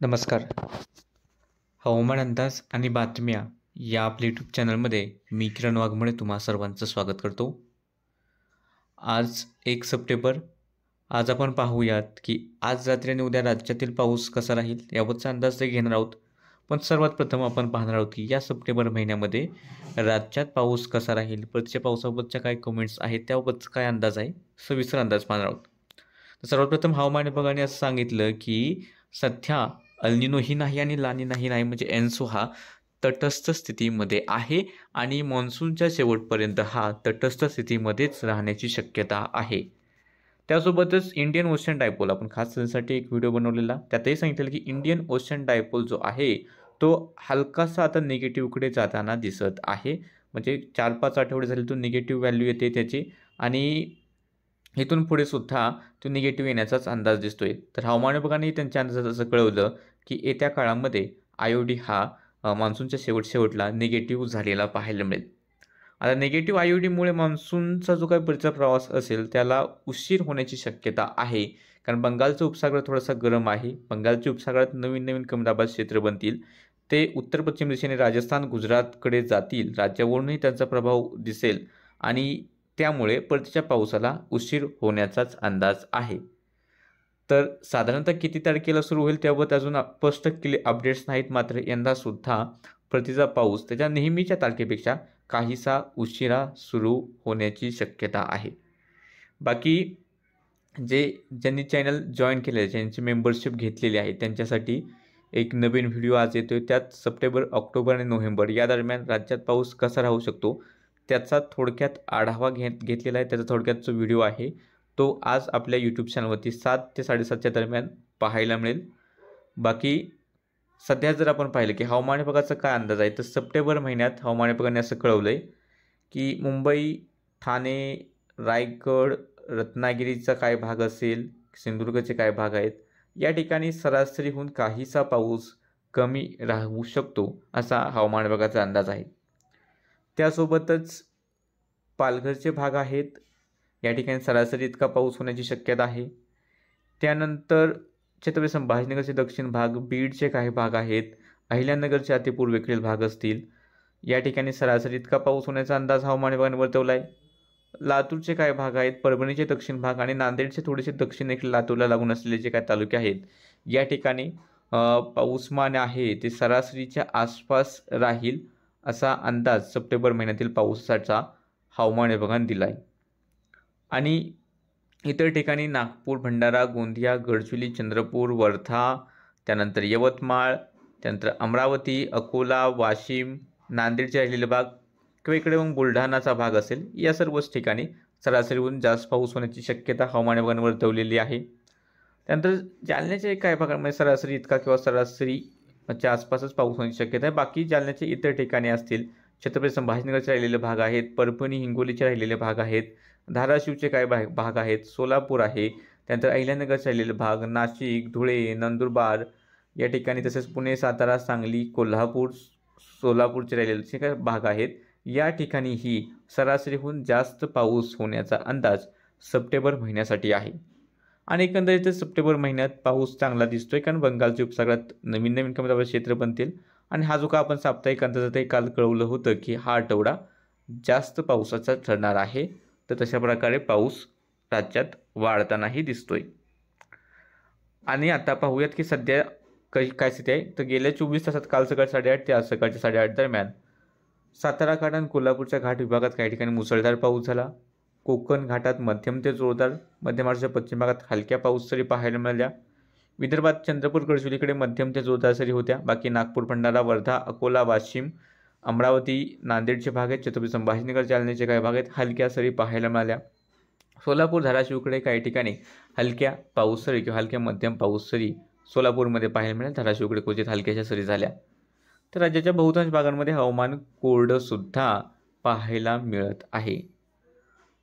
नमस्कार. हवामान अंदाज आणि बातम्या या आपल्या यूट्यूब चॅनलमध्ये मी किरण वाघमोडे तुम्हा सर्वांचं स्वागत करतो. आज 1 सप्टेंबर. आज आपण पाहूयात की आज रात्री आणि उद्या राज्यातील पाऊस कसा राहील याबाबतचा अंदाज ते घेणार आहोत. पण सर्वात प्रथम आपण पाहणार आहोत की या सप्टेंबर महिन्यामध्ये राज्यात पाऊस कसा राहील, प्रत्यक्ष पावसाबाबतच्या काय कमेंट्स आहेत त्याबाबतचा काय अंदाज आहे, सविस्तर अंदाज पाहणार आहोत. तर सर्वात प्रथम हवामान विभागाने असं सांगितलं की सध्या अल्निनोही नाही आणि लानिनाही नाही, म्हणजे एन्सो हा तटस्थ स्थितीमध्ये आहे आणि मान्सूनच्या शेवटपर्यंत हा तटस्थ स्थितीमध्येच राहण्याची शक्यता आहे. त्यासोबतच इंडियन ओशन डायपोल आपण खास त्यासाठी एक व्हिडिओ बनवलेला, त्यातही सांगितलेलं की इंडियन ओशन डायपोल जो आहे तो हलकासा आता निगेटिव्हकडे जाताना दिसत आहे. म्हणजे 4-5 आठवडे झाले तो निगेटिव्ह व्हॅल्यू येते त्याची आणि इथून पुढे सुद्धा तो निगेटिव्ह येण्याचाच अंदाज दिसतोय. तर हवामान विभागाने त्यांच्या अंदाजात असं कळवलं की येत्या काळामध्ये आय-ओ-डी हा मान्सूनच्या शेवटला निगेटिव्ह झालेला पाहायला मिळेल. आता निगेटिव्ह आय-ओ-डीमुळे मान्सूनचा जो काही पुढचा प्रवास असेल त्याला उशीर होण्याची शक्यता आहे. कारण बंगालचा उपसागर थोडासा गरम आहे. बंगालच्या उपसागरात नवीन कमी दाबाचे क्षेत्र बनतील. ते उत्तर पश्चिम दिशेने राजस्थान, गुजरातकडे जातील. राज्यावरूनही त्यांचा प्रभाव दिसेल आणि त्यामुळे परतीच्या पावसाला उशीर होण्याचाच अंदाज आहे. तर साधारणतः किती तारखेला सुरू होईल त्याबाबत अजून स्पष्ट अपडेट्स नाहीत. मात्र यंदासुद्धा परतीचा पाऊस त्याच्या नेहमीच्या तारखेपेक्षा काहीसा उशिरा सुरू होण्याची शक्यता आहे. बाकी ज्यांनी चॅनल जॉईन केले आहे, ज्यांची मेंबरशिप घेतलेली आहे त्यांच्यासाठी एक नवीन व्हिडिओ आज येतोय. त्यात सप्टेंबर, ऑक्टोबर आणि नोव्हेंबर या दरम्यान राज्यात पाऊस कसा राहू शकतो त्याचा थोडक्यात आढावा घेतलेला आहे. त्याचा थोडक्यातचा व्हिडिओ आहे तो आज आपल्या यूट्यूब चॅनलवरती 7 ते 7:30च्या दरम्यान पाहायला मिळेल. बाकी सध्या जर आपण पाहिलं की हवामान विभागाचा काय अंदाज आहे, तर सप्टेंबर महिन्यात हवामान विभागाने असं कळवलं आहे की मुंबई, ठाणे, रायगड, रत्नागिरीचा काय भाग असेल, सिंधुदुर्गचे काय भाग आहेत, या ठिकाणी सरासरीहून काहीसा पाऊस कमी राहू शकतो असा हवामान विभागाचा अंदाज आहे. त्यासोबतच पालघरचे भाग आहेत, या ठिकाणी सरासरी इतका पाऊस होण्याची शक्यता आहे. त्यानंतर छत्रपती संभाजीनगरचे दक्षिण भाग, बीडचे काही भाग आहेत, अहिल्यानगरचे अतिपूर्वेकडील भाग असतील, या ठिकाणी सरासरी इतका पाऊस होण्याचा अंदाज हवामान विभागाने वर्तवला आहे. लातूरचे काही भाग आहेत, परभणीचे दक्षिण भाग आणि नांदेडचे थोडेसे दक्षिणेकडे लातूरला लागून असलेले जे काही तालुके आहेत या ठिकाणी पाऊसमान आहे ते सरासरीच्या आसपास राहील असा अंदाज सप्टेंबर महिन्यातील पावसाचा हवामान विभागाने दिला आहे. आणि इतर ठिकाणी नागपूर, भंडारा, गोंदिया, गडचिरोली, चंद्रपूर, वर्धा, त्यानंतर यवतमाळ, त्यानंतर अमरावती, अकोला, वाशिम, नांदेडचे राहिलेले भाग किंवा इकडे मग बुलढाणाचा भाग असेल, या सर्वच ठिकाणी सरासरीहून जास्त पाऊस होण्याची शक्यता हवामान विभागाने वर्तवलेली आहे. त्यानंतर जालन्याच्या काही भागांमध्ये सरासरी इतका किंवा सरासरीच्या आसपासच पाऊस होण्याची शक्यता आहे. बाकी जालन्याचे इतर ठिकाणी असतील, छत्रपती संभाजीनगरचे राहिलेले भाग आहेत, परभणी, हिंगोलीचे राहिलेले भाग आहेत, धाराशिवचे काही भाग आहेत, सोलापूर आहे, त्यानंतर अहिल्यानगरचे राहिलेले भाग, नाशिक, धुळे, नंदुरबार या ठिकाणी, तसेच पुणे, सातारा, सांगली, कोल्हापूर, सोलापूरचे राहिलेले जे काही भाग आहेत या ठिकाणीही सरासरीहून जास्त पाऊस होण्याचा अंदाज सप्टेंबर महिन्यासाठी आहे. आणि एकंदरीतच सप्टेंबर महिन्यात पाऊस चांगला दिसतोय, कारण बंगालच्या उपसागरात नवीन कमी दाबाचे क्षेत्र बनतील आणि हा जो का आपण साप्ताहिक अंदाजातही काल कळवलं होतं की हा आठवडा जास्त पावसाचा ठरणार आहे, तर तशा प्रकारे पाऊस राज्यात वाढतानाही दिसतोय. आणि आता पाहूयात की सध्या काय स्थिती आहे. तर गेल्या 24 तासात काल सकाळी 8:30 ते आज सकाळच्या 8:30 दरम्यान सातारा घाट आणि कोल्हापूरच्या घाट विभागात काही ठिकाणी मुसळधार पाऊस झाला. कोकण घाटात मध्यम ते जोरदार, मध्य महाराष्ट्राच्या पश्चिम भागात हलक्या पाऊस सरी पाहायला मिळाल्या. विदर्भात चंद्रपूर, गडचिरोलीकडे मध्यम ते जोरदार सरी होत्या. बाकी नागपूर, भंडारा, वर्धा, अकोला, वाशिम, अमरावती, नांदेडचे भाग आहेत, छत्रपती संभाजीनगर, जालन्याचे काही भाग आहेत, हलक्या सरी पाहायला मिळाल्या. सोलापूर, धाराशिवकडे काही ठिकाणी हलक्या पाऊससरी किंवा हलक्या मध्यम पाऊससरी सोलापूरमध्ये पाहायला मिळेल. धाराशिवकडे क्वचित हलक्याच्या सरी झाल्या. तर राज्याच्या बहुतांश भागांमध्ये हवामान कोरडंसुद्धा पाहायला मिळत आहे.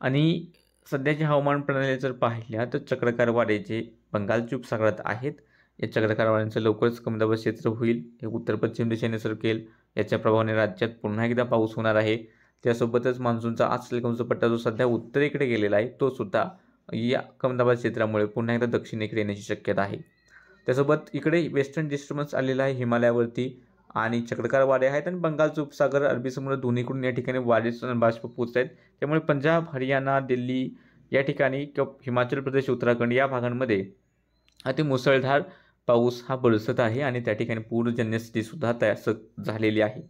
आणि सध्याची हवामान प्रणाली जर पाहिल्या तर चक्रकार वारे जे बंगालच्या उपसागरात आहेत या चक्रकार वाऱ्यांचं लवकरच कमी दाबाचे क्षेत्र होईल. हे उत्तर पश्चिम दिशेने सरकेल. याच्या प्रभावाने राज्यात पुन्हा एकदा पाऊस होणार आहे. त्यासोबतच मान्सूनचा आजचा कमचा पट्टा जो सध्या उत्तरेकडे गेलेला आहे तो सुद्धा या कमी दाबाच्या क्षेत्रामुळे पुन्हा एकदा दक्षिणेकडे येण्याची शक्यता आहे. त्यासोबत इकडे वेस्टर्न डिस्टर्बन्स आलेला आहे हिमालयावरती आणि चक्रकार वारे आहेत आणि बंगालचा उपसागर अरबी समुद्र दोन्हीकडून या ठिकाणी वारे बाष्प पोहोचत आहेत. त्यामुळे पंजाब, हरियाणा, दिल्ली या ठिकाणी किंवा हिमाचल प्रदेश, उत्तराखंड या भागांमध्ये अति मुसळधार पाऊस हा बरसत आहे आणि त्या ठिकाणी पूरजन्य स्थितीसुद्धा तयार झालेली आहे.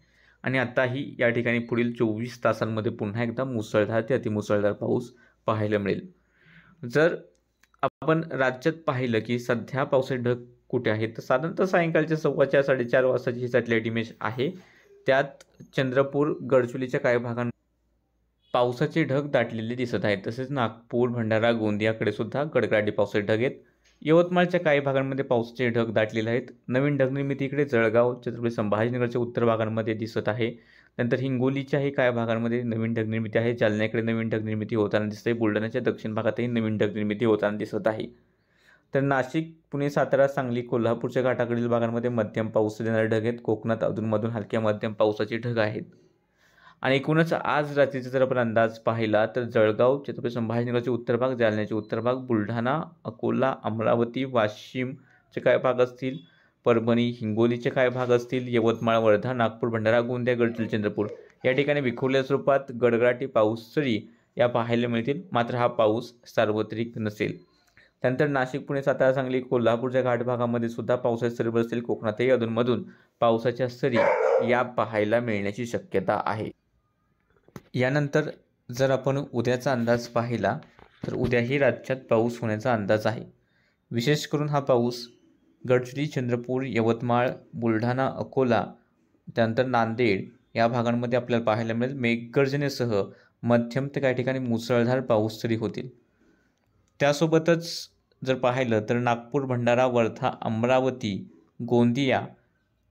आणि आताही या ठिकाणी पुढील 24 तासांमध्ये पुन्हा एकदा मुसळधार ते अतिमुसळधार पाऊस पाहायला मिळेल. जर आपण राज्यात पाहिलं की सध्या पावसाचे ढग कुठे आहेत, तर साधारणतः सायंकाळच्या 4:15 4:30 वाजताची ही सॅटेलाइट इमेज आहे. त्यात चंद्रपूर, गडचिरोलीच्या काही भागांमध्ये पावसाचे ढग दाटलेले दिसत आहेत. तसेच नागपूर, भंडारा, गोंदियाकडे सुद्धा गडगडाटी पावसाचे ढग आहेत. यवतमाळच्या काही भागांमध्ये पावसाचे ढग दाटलेले आहेत. नवीन ढगनिर्मिती इकडे जळगाव, छत्रपती संभाजीनगरच्या उत्तर भागांमध्ये दिसत आहे. नंतर हिंगोलीच्याही काही भागांमध्ये नवीन ढगनिर्मिती आहे. जालन्याकडे नवीन ढगनिर्मिती होताना दिसते. बुलढाण्याच्या दक्षिण भागातही नवीन ढगनिर्मिती होताना दिसत आहे. तर नाशिक, पुणे, सातारा, सांगली, कोल्हापूरच्या घाटाकडील भागांमध्ये मध्यम पाऊस देणारे ढग आहेत. कोकणात अधूनमधून हलक्या मध्यम पावसाचे ढग आहेत. आणि एकूणच आज रात्रीचा जर आपण अंदाज पाहिला तर जळगाव, छत्रपती संभाजीनगरचे उत्तर भाग, जालन्याचे उत्तर भाग, बुलढाणा, अकोला, अमरावती, वाशिमचे काय भाग असतील, परभणी, हिंगोलीचे काय भाग असतील, यवतमाळ, वर्धा, नागपूर, भंडारा, गोंदिया, गडचिरोली, चंद्रपूर या ठिकाणी विखुरलेल्या स्वरूपात गडगडाटी पाऊसरी या पाहायला मिळतील. मात्र हा पाऊस सार्वत्रिक नसेल. त्यानंतर नाशिक, पुणे, सातारा, सांगली, कोल्हापूरच्या घाट भागामध्ये सुद्धा पावसाचे सरी बरसतील. कोकणातही अधूनमधून पावसाच्या सरी या पाहायला मिळण्याची शक्यता आहे. यानंतर जर आपण उद्याचा अंदाज पाहिला तर उद्याही राज्यात पाऊस होण्याचा अंदाज आहे. विशेष करून हा पाऊस गडचिरोली, चंद्रपूर, यवतमाळ, बुलढाणा, अकोला, त्यानंतर नांदेड या भागांमध्ये आपल्याला पाहायला मिळेल. मेघगर्जनेसह मध्यम ते काही ठिकाणी मुसळधार पाऊस तरी होतील. त्यासोबतच जर पाहिलं तर नागपूर, भंडारा, वर्धा, अमरावती, गोंदिया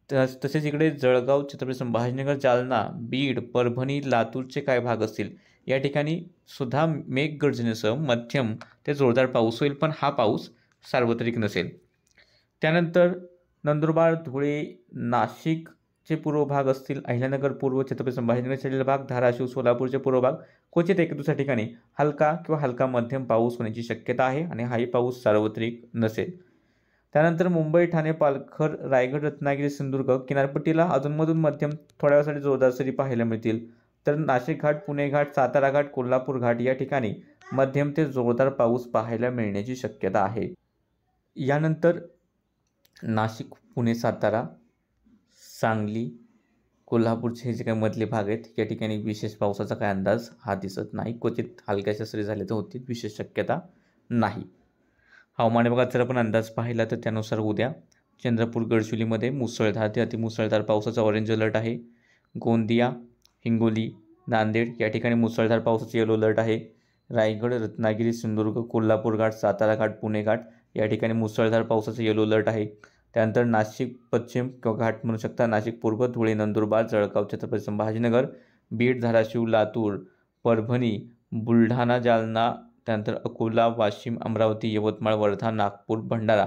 तसेच इकडे जळगाव, छत्रपती संभाजीनगर, जालना, बीड, परभणी, लातूरचे काय भाग असतील या ठिकाणी सुद्धा मेघगर्जनेसह मध्यम ते जोरदार पाऊस होईल. पण हा पाऊस सार्वत्रिक नसेल. त्यानंतर नंदुरबार, धुळे, नाशिकचे पूर्व भाग असतील, अहिल्यानगर पूर्व, छत्रपती संभाजीनगरचे भाग, धाराशिव, सोलापूरचे पूर्व भाग क्वचित एक दुसऱ्या ठिकाणी हलका किंवा हलका मध्यम पाऊस होण्याची शक्यता आहे आणि हाही पाऊस सार्वत्रिक नसेल. त्यानंतर मुंबई, ठाणे, पालघर, रायगड, रत्नागिरी, सिंधुदुर्ग किनारपट्टीला अधूनमधून मध्यम थोड्या वेळासाठी जोरदार सरी पाहायला मिळतील. तर नाशिक घाट, पुणे घाट, सातारा घाट, कोल्हापूर घाट या ठिकाणी मध्यम ते जोरदार पाऊस पाहायला मिळण्याची शक्यता आहे. यानंतर नाशिक, पुणे, सातारा, सांगली, कोल्हापूरचे हे जे काही मधले भाग आहेत या ठिकाणी विशेष पावसाचा काय अंदाज हा दिसत नाही. क्वचित हलक्याशा सरी झाल्या तर होतील, विशेष शक्यता नाही. हवामान विभागात जर आपण अंदाज पाहिला तर त्यानुसार उद्या चंद्रपूर, गडचिरोलीमध्ये मुसळधार ते अतिमुसळधार पावसाचा ऑरेंज अलर्ट आहे. गोंदिया, हिंगोली, नांदेड या ठिकाणी मुसळधार पावसाचा येलो अलर्ट आहे. रायगड, रत्नागिरी, सिंधुदुर्ग, कोल्हापूर घाट, सातारा घाट, पुणे घाट या ठिकाणी मुसळधार पावसाचा येलो अलर्ट आहे. त्यानंतर नाशिक पश्चिम किंवा घाट म्हणू शकता, नाशिक पूर्व, धुळे, नंदुरबार, जळगाव, छत्रपती संभाजीनगर, बीड, धाराशिव, लातूर, परभणी, बुलढाणा, जालना, त्यानंतर अकोला, वाशिम, अमरावती, यवतमाळ, वर्धा, नागपूर, भंडारा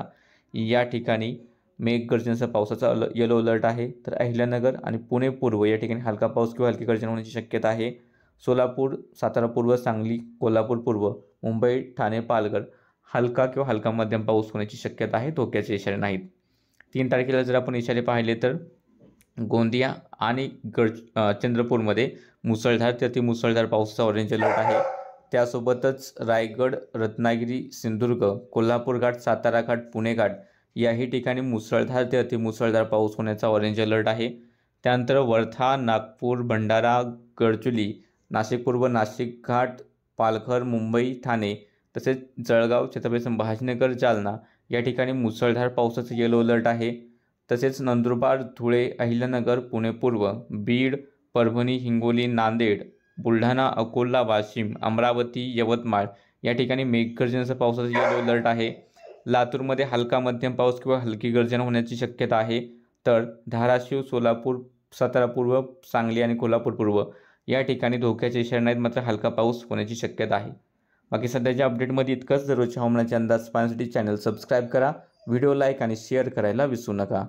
या ठिकाणी मेघगर्जनेसह पावसाचा येलो अलर्ट आहे. तर अहिल्यानगर आणि पुणे पूर्व या ठिकाणी हलका पाऊस किंवा हलकी गर्जना होण्याची शक्यता आहे. सोलापूर, सातारा पूर्व, सांगली, कोल्हापूर पूर्व, मुंबई, ठाणे, पालघर हलका किंवा हलका मध्यम पाऊस होण्याची शक्यता आहे. धोक्याचे इशारे नाहीत. 3 तारखेला जर आपण इशारे पाहिले तर गोंदिया आणि चंद्रपूरमध्ये मुसळधार ते अतिमुसळधार पावसाचा ऑरेंज अलर्ट आहे. त्यासोबतच रायगड, रत्नागिरी, सिंधुदुर्ग, कोल्हापूर घाट, सातारा घाट, पुणे घाट याही ठिकाणी मुसळधार ते अतिमुसळधार पाऊस होण्याचा ऑरेंज अलर्ट आहे. त्यानंतर वर्धा, नागपूर, भंडारा, गडचिरोली, नाशिक पूर्व, नाशिक घाट, पालघर, मुंबई, ठाणे तसेच जळगाव, छत्रपती संभाजीनगर, जालना या ठिकाणी मुसळधार पावसाचा येलो अलर्ट आहे. तसेच नंदुरबार, धुळे, अहिल्यानगर, पुणे पूर्व, बीड, परभणी, हिंगोली, नांदेड, बुलढाणा, अकोला, वाशिम, अमरावती, यवतमाळ या ठिकाणी मेघगर्जनेसह पावसाचा येलो अलर्ट आहे. लातूरमध्ये हलका मध्यम पाऊस किंवा हलकी गर्जना होण्याची शक्यता आहे. तर धाराशिव, सोलापूर, सातारा पूर्व, सांगली आणि कोल्हापूर पूर्व या ठिकाणी धोक्याचे इशारे नाहीत, मात्र हलका पाऊस होण्याची शक्यता आहे. बाकी सध्याच्या अपडेटमध्ये इतकंच. दररोजच्या हवामानाचे अंदाज पाहण्यासाठी चॅनल सबस्क्राईब करा, व्हिडिओ लाईक आणि शेअर करायला विसरू नका.